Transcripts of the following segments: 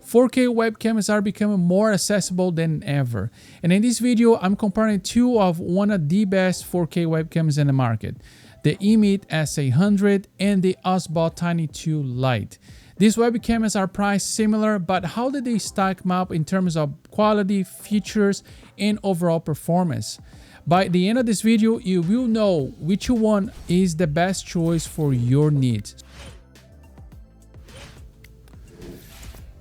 4K webcams are becoming more accessible than ever. And in this video, I'm comparing two of one of the best 4K webcams in the market, the Emeet S800 and the OBSBOT Tiny 2 Lite. These webcams are priced similar, but how did they stack up in terms of quality, features, and overall performance? By the end of this video, you will know which one is the best choice for your needs.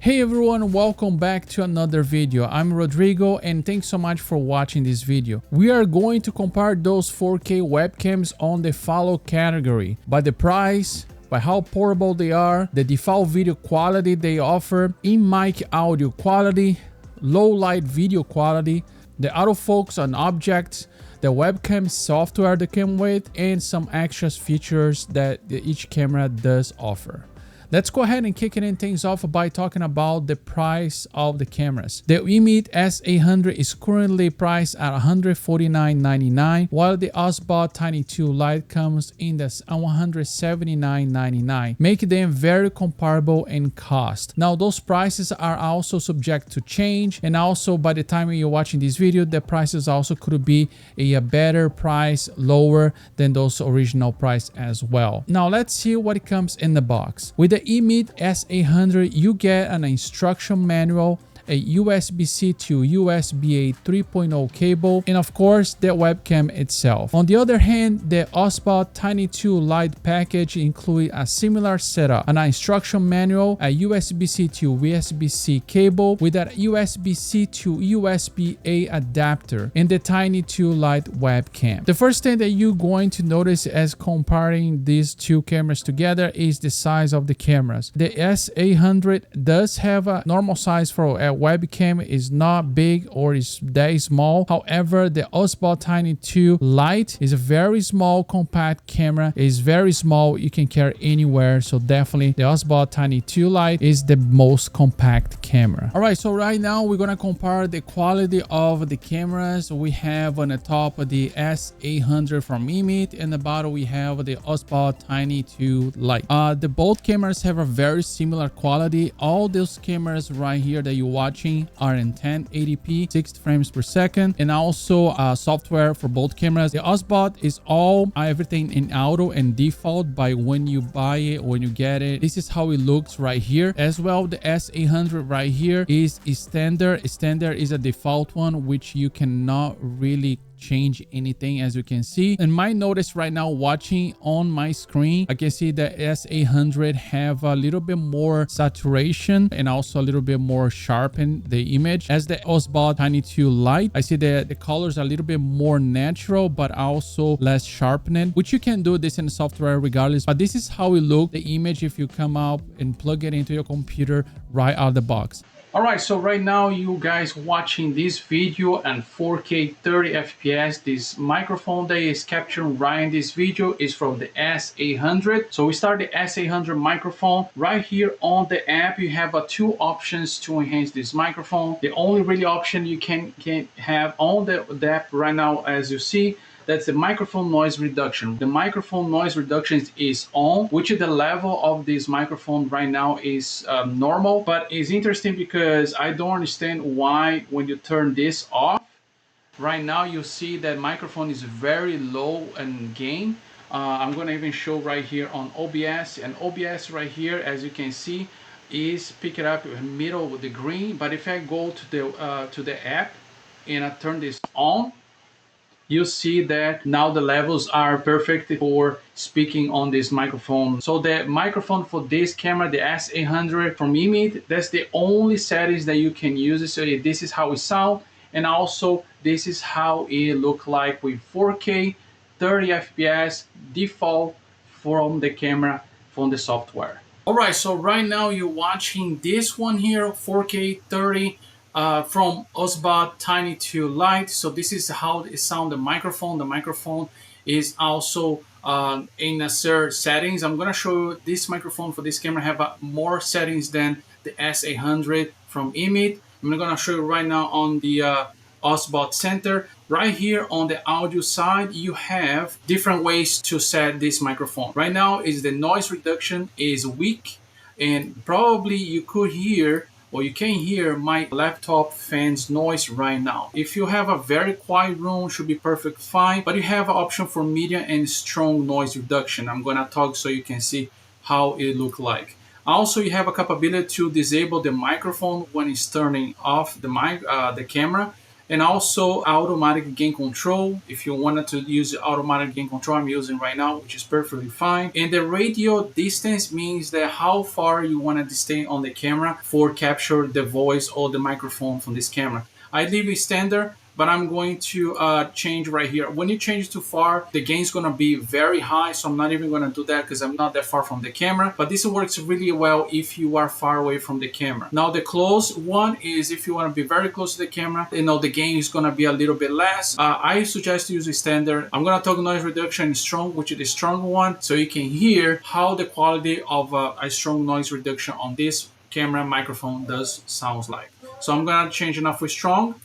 Hey everyone, welcome back to another video. I'm Rodrigo and thanks so much for watching this video. We are going to compare those 4K webcams on the follow category: by the price, by how portable they are, the default video quality they offer, in-mic audio quality, low light video quality, the autofocus on objects, the webcam software they come with, and some extra features that each camera does offer. Let's go ahead and kick it in things off by talking about the price of the cameras. The Emeet S800 is currently priced at $149.99, while the OBSBOT Tiny 2 Lite comes in at $179.99, making them very comparable in cost. Now, those prices are also subject to change, and also by the time you're watching this video, the prices also could be a better price, lower than those original price as well. Now, let's see what comes in the box. With the Emeet S800, you get an instruction manual, a USB-C to USB-A 3.0 cable, and of course the webcam itself. On the other hand, the OBSBOT Tiny 2 Lite package includes a similar setup: an instruction manual, a USB-C to USB-C cable with a USB-C to USB-A adapter, and the Tiny 2 Lite webcam. The first thing that you're going to notice as comparing these two cameras together is the size of the cameras. The S800 does have a normal size for a webcam, is not big or is that small. However, the OBSBOT Tiny 2 Lite is a very small compact camera. It is very small, you can carry anywhere, so definitely the OBSBOT Tiny 2 Lite is the most compact camera. All right, so right now we're gonna compare the quality of the cameras. We have on the top the S800 from Emeet, and the bottom we have the OBSBOT Tiny 2 Lite. The both cameras have a very similar quality. All those cameras right here that you watching are in 1080p 60 frames per second, and also software for both cameras. The OBSBOT is all everything in auto and default by when you buy it, when you get it. This is how it looks right here. As well, the S800 right here is standard. Standard is a default one, which you cannot really change anything, as you can see. And my notice right now watching on my screen, I can see the S800 have a little bit more saturation and also a little bit more sharpen the image. As the OBSBOT Tiny 2 Lite, I see that the colors are a little bit more natural but also less sharpened, which you can do this in the software regardless. But this is how it looks, the image, if you come out and plug it into your computer right out of the box. All right, so right now you guys watching this video and 4K 30 FPS. This microphone that is capturing right in this video is from the S800. So we start the S800 microphone. Right here on the app, you have two options to enhance this microphone. The only really option you can have on the app right now, as you see, that's the microphone noise reduction. The microphone noise reduction is on, which is the level of this microphone right now is normal. But it's interesting because I don't understand why when you turn this off, right now you see that microphone is very low in gain. I'm gonna even show right here on OBS, and OBS right here, as you can see, is picking up in the middle with the green. But if I go to the app and I turn this on, you see that now the levels are perfect for speaking on this microphone. So the microphone for this camera, the S800 from Emeet, that's the only settings that you can use. So this is how it sounds, and also this is how it look like with 4K 30 FPS default from the camera from the software. All right, so right now you're watching this one here, 4K 30 from OBSBOT Tiny 2 Lite. So this is how it sounds, the microphone. The microphone is also in a certain settings. I'm gonna show you this microphone for this camera have more settings than the S800 from Emeet. I'm gonna show you right now on the OBSBOT Center. Right here on the audio side, you have different ways to set this microphone. Right now is the noise reduction is weak, and probably you could hear or you can hear my laptop fan's noise right now. If you have a very quiet room, should be perfect fine, but you have an option for medium and strong noise reduction. I'm gonna talk so you can see how it look like. Also, you have a capability to disable the microphone when it's turning off the camera, and also automatic gain control. If you wanted to use automatic gain control, I'm using right now, which is perfectly fine. And the radio distance means that how far you want to stay on the camera for capture the voice or the microphone from this camera. I leave it standard, but I'm going to change right here. When you change too far, the gain is going to be very high, so I'm not even going to do that because I'm not that far from the camera. But this works really well if you are far away from the camera. Now the close one is if you want to be very close to the camera, the gain is going to be a little bit less. I suggest to use a standard. I'm going to talk noise reduction strong, which is the strong one, so you can hear how the quality of a strong noise reduction on this camera microphone does sounds like. So I'm going to change enough for strong.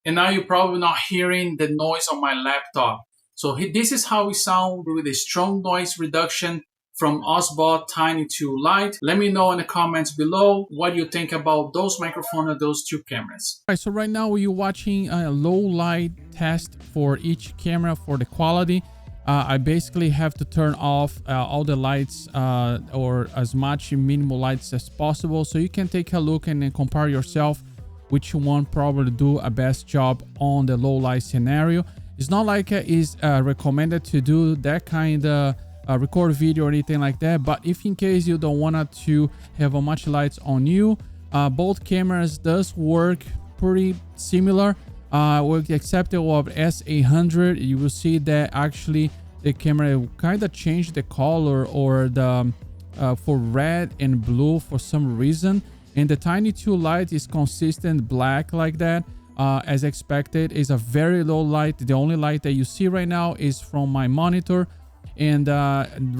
And now you're probably not hearing the noise on my laptop. So this is how we sound with a strong noise reduction from OBSBOT Tiny to Lite. Let me know in the comments below what you think about those microphones and those two cameras. All right, so right now you're watching a low light test for each camera for the quality. I basically have to turn off all the lights or as much minimal lights as possible, so you can take a look and then compare yourself which one probably do a best job on the low light scenario. It's not like it's recommended to do that kind of record video or anything like that, but if in case you don't want to have a much lights on you, both cameras does work pretty similar. With the exception of S800, you will see that actually the camera kind of changed the color or the for red and blue for some reason. And the Tiny 2 Lite is consistent black like that, as expected. Is a very low light. The only light that you see right now is from my monitor, and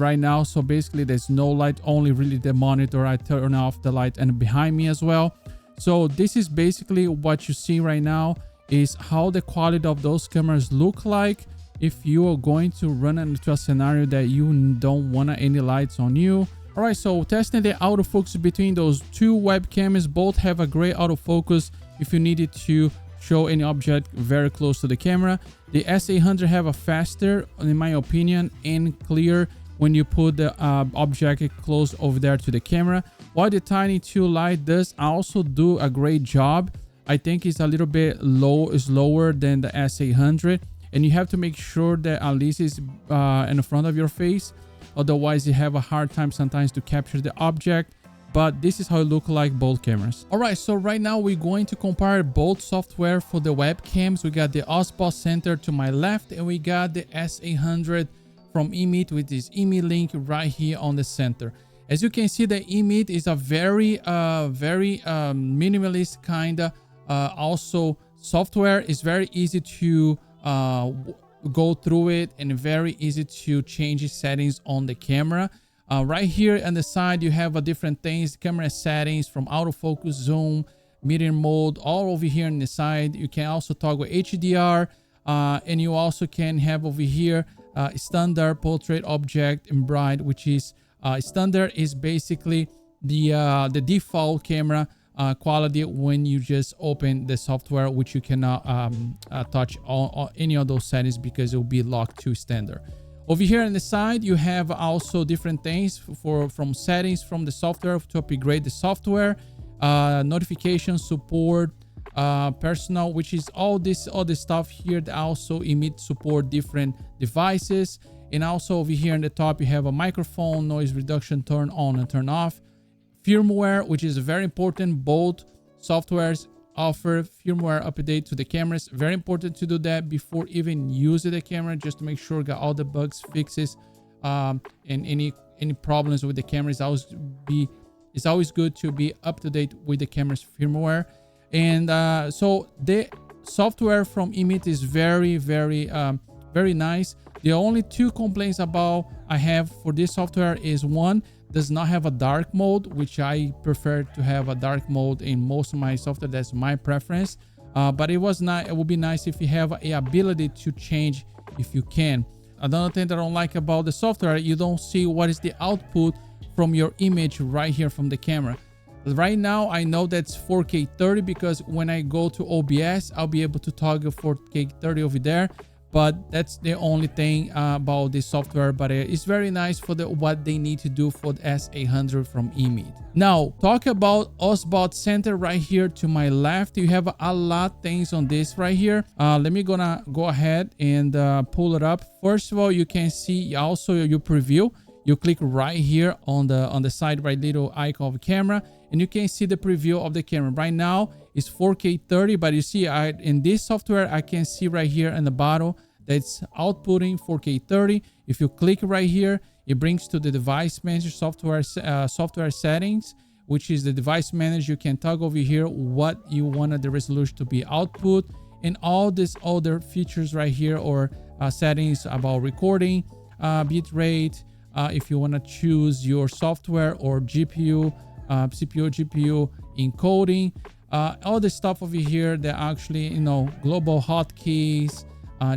right now, so basically there's no light, only really the monitor. I turn off the light and behind me as well. So this is basically what you see right now, is how the quality of those cameras look like if you are going to run into a scenario that you don't want any lights on you. All right, so testing the autofocus between those two webcams. Both have a great autofocus if you needed to show any object very close to the camera. The S800 have a faster, in my opinion, and clear when you put the object close over there to the camera. While the Tiny 2 Lite does also do a great job, I think it's a little bit slower than the S800, and you have to make sure that at least it's in the front of your face. Otherwise, you have a hard time sometimes to capture the object. But this is how it looks like both cameras. All right, so right now we're going to compare both software for the webcams. We got the OBSBOT Center to my left, and we got the S800 from Emeet with this Emeet link right here on the center. As you can see, the Emeet is a very minimalist kind of also software. It's very easy to go through it and very easy to change settings on the camera. Right here on the side you have different things, camera settings from autofocus, zoom, medium mode, all over here on the side. You can also toggle HDR, and you also can have over here standard, portrait, object, and bright, which is standard is basically the default camera quality when you just open the software, which you cannot touch any of those settings because it will be locked to standard. Over here on the side you have also different things from settings from the software to upgrade the software, notification, support, personal, which is all this other stuff here that also Emeet support different devices. And also over here on the top you have a microphone, noise reduction, turn on and turn off, firmware, which is very important. Both softwares offer firmware update to the cameras. Very important to do that before even using the camera, just to make sure got all the bugs fixes, and any problems with the camera. It's always good to be up to date with the camera's firmware. And so the software from Emeet is very nice. The only two complaints I have for this software is, one, does not have a dark mode, which I prefer to have a dark mode in most of my software. That's my preference. But it would be nice if you have a ability to change if you can. Another thing that I don't like about the software, you don't see what is the output from your image right here from the camera. Right now, I know that's 4K 30 because when I go to OBS, I'll be able to toggle 4K 30 over there. But that's the only thing about this software. But it's very nice for what they need to do for the S800 from Emeet. Now, talk about OBSBOT Center right here to my left. You have a lot of things on this right here. Let me gonna go ahead and pull it up. First of all, you can see also your preview. You click right here on the side right little icon of the camera, and you can see the preview of the camera. Right now it's 4K 30, but you see in this software I can see right here in the bottom that's outputting 4K 30. If you click right here, it brings to the device manager software settings, which is the device manager. You can toggle over here what you wanted the resolution to be output, and all these other features right here, or settings about recording, bit rate, if you want to choose your software or GPU, CPU, GPU encoding, all the stuff over here that actually, you know, global hotkeys,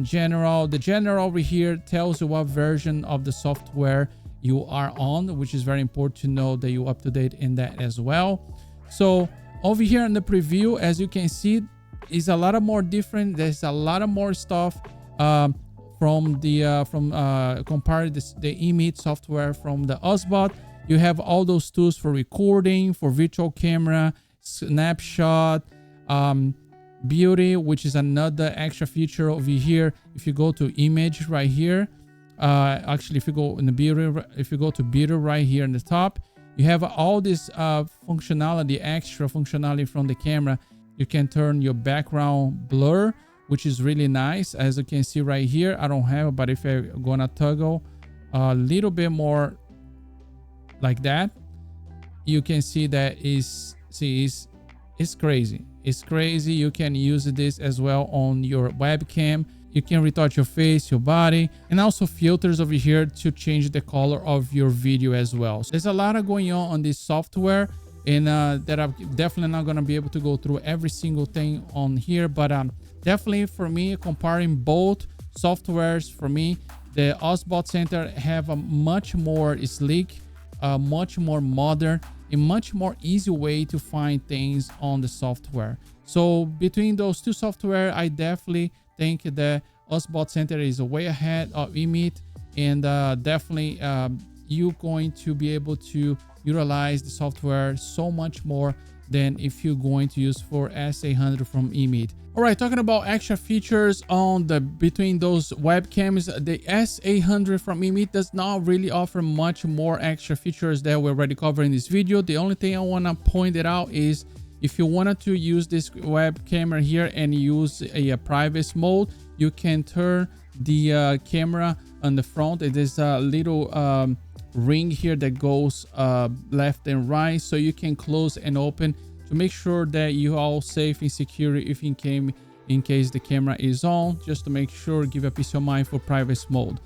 general. The general over here tells you what version of the software you are on, which is very important to know that you're up to date in that as well. So over here in the preview, as you can see, is a lot of more different. There's a lot of more stuff from compared the Emeet software from the OBSBOT. You have all those tools for recording, for virtual camera, snapshot, beauty, which is another extra feature over here. If you go to image right here, actually if you go in the beauty, if you go to beauty right here in the top, you have all this functionality, extra functionality from the camera. You can turn your background blur, which is really nice. As you can see right here, I don't have it, but if I'm gonna toggle a little bit more like that, you can see that it's crazy. It's crazy. You can use this as well on your webcam. You can retouch your face, your body, and also filters over here to change the color of your video as well. So there's a lot of going on this software, and that I'm definitely not going to be able to go through every single thing on here, but definitely for me, comparing both softwares, for me, the OBSBOT Center have a much more sleek, much more modern, a much more easy way to find things on the software. So between those two software, I definitely think the OBSBOT Center is way ahead of Emeet, and definitely you're going to be able to utilize the software so much more than if you're going to use for S800 from Emeet. All right, talking about extra features on between those webcams, the S800 from Emeet does not really offer much more extra features that we already covered in this video. The only thing I want to point it out is if you wanted to use this web camera here and use a private mode, you can turn the camera on the front. It is a little ring here that goes left and right, so you can close and open to make sure that you are all safe and secure if in case the camera is on, just to make sure, give a peace of mind for private mode.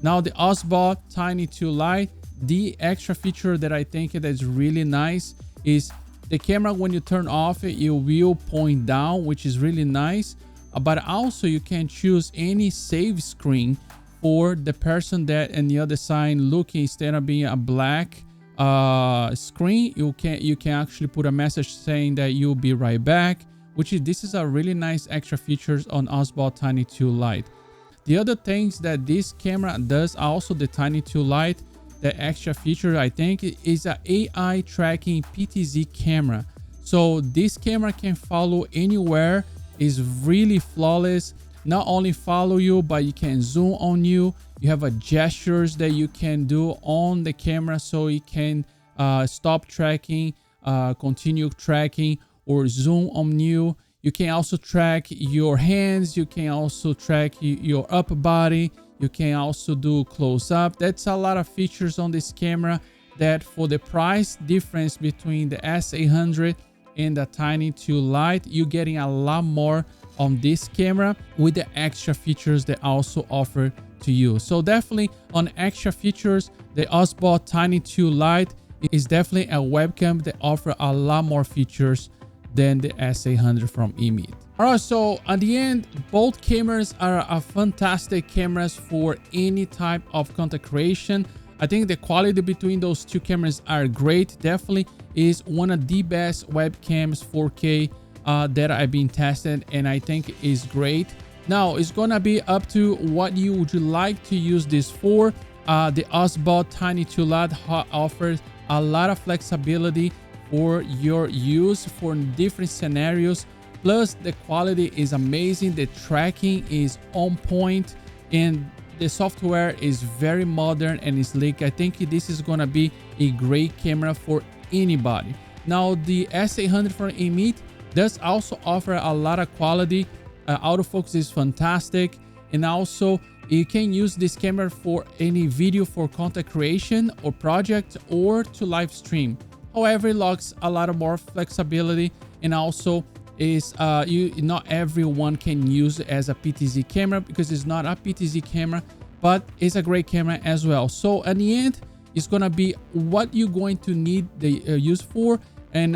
Now the OBSBOT Tiny 2 Lite, the extra feature that I think that is really nice is the camera, when you turn off it, it will point down, which is really nice. But also you can choose any save screen for the person that on the other side looking, instead of being a black screen, you can actually put a message saying that you'll be right back, this is a really nice extra features on OBSBOT Tiny 2 Lite. The other things that this camera does, also the Tiny 2 Lite, the extra feature I think is a AI tracking PTZ camera. So this camera can follow anywhere, is really flawless. Not only follow you, but you can zoom on you. You have a gestures that you can do on the camera, so it can stop tracking, continue tracking, or zoom on you. You can also track your hands. You can also track your upper body. You can also do close up. That's a lot of features on this camera that for the price difference between the S800 and the Tiny 2 Lite, you're getting a lot more on this camera with the extra features they also offer to you. So definitely on extra features, the OBSBOT Tiny 2 Lite is definitely a webcam that offers a lot more features than the S800 from Emeet. All right, so at the end, both cameras are fantastic cameras for any type of content creation. I think the quality between those two cameras are great. Definitely is one of the best webcams 4K that I've been tested, and I think is great. Now it's gonna be up to what you would like to use this for. The OBSBOT Tiny 2 Lite offers a lot of flexibility for your use for different scenarios. Plus the quality is amazing, the tracking is on point, and the software is very modern and sleek. I think this is gonna be a great camera for anybody. Now the S800 from Emeet does also offer a lot of quality. Autofocus is fantastic, and also you can use this camera for any video for content creation or project or to live stream. However, it lacks a lot of more flexibility, and also is not everyone can use it as a PTZ camera because it's not a PTZ camera, but it's a great camera as well. So at the end, it's gonna be what you're going to need the use for. And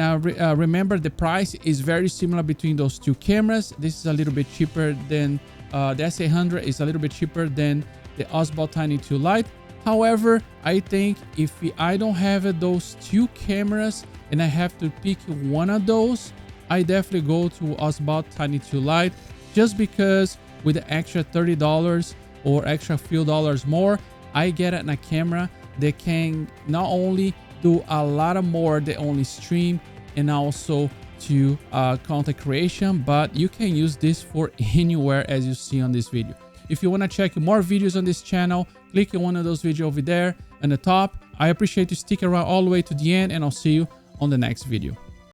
remember, the price is very similar between those two cameras. This is a little bit cheaper than the S800 is a little bit cheaper than the OBSBOT Tiny 2 Lite. However, I think if I don't have those two cameras and I have to pick one of those, I definitely go to OBSBOT Tiny 2 Lite, just because with the extra $30 or extra few dollars more, I get a camera that can not only do a lot of more than only stream and also to content creation, but you can use this for anywhere, as you see on this video. If you want to check more videos on this channel, click on one of those videos over there on the top. I appreciate you sticking around all the way to the end, and I'll see you on the next video.